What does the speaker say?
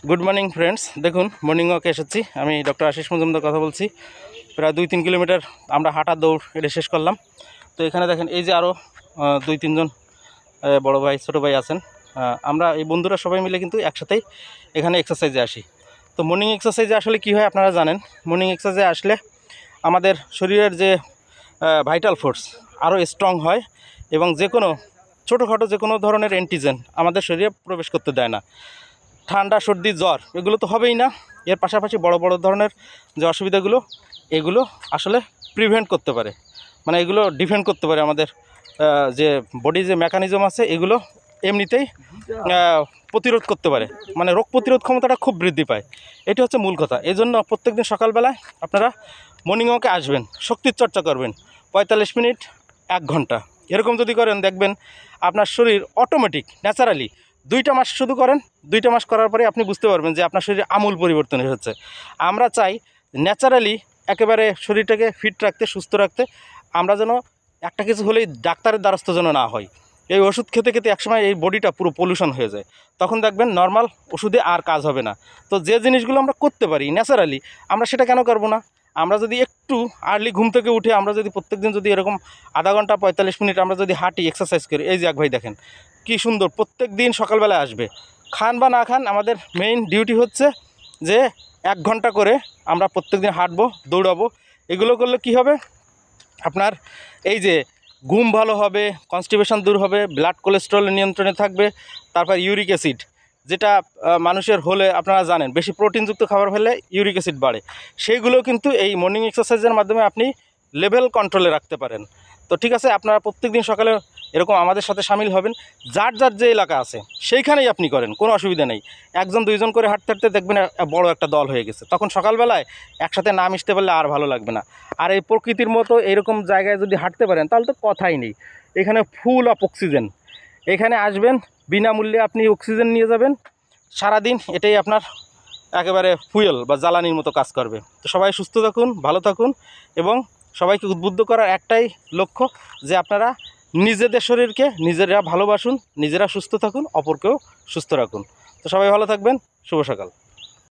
Good morning friends. দেখুন morning ওয়াকে এসেছি, আমি ডক্টর আশিস মজুমদার কথা বলছি। প্রায় 2-3 কিলোমিটার আমরা হাঁটা দৌড় এটা শেষ করলাম। তো এখানে দেখেন এই যে আরও 2-3 জন বড় ভাই ছোটো ভাই আছেন। আমরা এই বন্ধুরা সবাই মিলে কিন্তু একসাথেই এখানে এক্সারসাইজে আসি। তো মর্নিং এক্সারসাইজে আসলে কী হয় আপনারা জানেন, মর্নিং এক্সারসাইজে আসলে আমাদের শরীরের যে ভাইটাল ফোর্স আরও স্ট্রং হয় এবং যে কোনো ছোটোখাটো যে কোনো ধরনের অ্যান্টিজেন আমাদের শরীরে প্রবেশ করতে দেয় না। ঠান্ডা সর্দি জ্বর এগুলো তো হবেই না, এর পাশাপাশি বড় বড় ধরনের যে অসুবিধাগুলো এগুলো আসলে প্রিভেন্ট করতে পারে, মানে এগুলো ডিফেন্ড করতে পারে আমাদের যে বডি যে মেকানিজম আছে এগুলো এমনিতেই প্রতিরোধ করতে পারে, মানে রোগ প্রতিরোধ ক্ষমতাটা খুব বৃদ্ধি পায়। এটি হচ্ছে মূল কথা। এই জন্য প্রত্যেকদিন সকালবেলায় আপনারা মর্নিং ওয়াকে আসবেন, শক্তির চর্চা করবেন 45 মিনিট 1 ঘন্টা এরকম যদি করেন দেখবেন আপনার শরীর অটোমেটিক ন্যাচারালি 2টা মাস শুধু করেন, 2টা মাস করার পরে আপনি বুঝতে পারবেন যে আপনার শরীরে আমূল পরিবর্তন এসেছে। আমরা চাই ন্যাচারালি একেবারে শরীরটাকে ফিট রাখতে, সুস্থ রাখতে। আমরা যেন একটা কিছু হলেই ডাক্তারের দ্বারস্থ যেন না হয়। এই ওষুধ খেতে খেতে একসময় এই বডিটা পুরো পলিউশন হয়ে যায়, তখন দেখবেন নর্মাল ওষুধে আর কাজ হবে না। তো যে জিনিসগুলো আমরা করতে পারি ন্যাচারালি, আমরা সেটা কেন করবো না? আমরা যদি একটু আর্লি ঘুম থেকে উঠে আমরা যদি প্রত্যেকদিন যদি এরকম আধা ঘন্টা 45 মিনিট আমরা যদি হাঁটি, এক্সারসাইজ করি, এই যে এক ভাই দেখেন কি সুন্দর প্রত্যেক দিন সকালবেলায় আসবে। খান বা না খান, আমাদের মেইন ডিউটি হচ্ছে যে 1 ঘন্টা করে আমরা প্রত্যেক দিন হাঁটবো, দৌড়াবো। এগুলো করলে কি হবে, আপনার এই যে ঘুম ভালো হবে, কনস্টিপেশন দূর হবে, ব্লাড কোলেস্ট্রল নিয়ন্ত্রণে থাকবে। তারপর ইউরিক অ্যাসিড যেটা মানুষের হলে আপনারা জানেন বেশি প্রোটিনযুক্ত খাবার খেলে ইউরিক অ্যাসিড বাড়ে, সেইগুলো কিন্তু এই মর্নিং এক্সারসাইজের মাধ্যমে আপনি লেভেল কন্ট্রোলে রাখতে পারেন। তো ঠিক আছে, আপনারা প্রত্যেকদিন সকালে এরকম আমাদের সাথে সামিল হবেন। যার যার যে এলাকা আছে সেইখানেই আপনি করেন, কোনো অসুবিধা নেই। 1-2 জন করে হাঁটতে হাঁটতে দেখবেন বড় একটা দল হয়ে গেছে, তখন সকালবেলায় একসাথে না মিশতে পারলে আর ভালো লাগবে না। আর এই প্রকৃতির মতো এরকম জায়গায় যদি হাঁটতে পারেন তাহলে তো কথাই নেই। এখানে ফুল অফ অক্সিজেন, এখানে আসবেন বিনামূল্যে আপনি অক্সিজেন নিয়ে যাবেন সারাদিন, এটাই আপনার একেবারে ফুয়েল বা জ্বালানির মতো কাজ করবে। তো সবাই সুস্থ থাকুন, ভালো থাকুন এবং সবাইকে উদ্বুদ্ধ করার একটাই লক্ষ্য যে আপনারা নিজেদের শরীরকে নিজেরা ভালোবাসুন, নিজেরা সুস্থ থাকুন, অপরকেও সুস্থ রাখুন। তো সবাই ভালো থাকবেন। শুভ সকাল।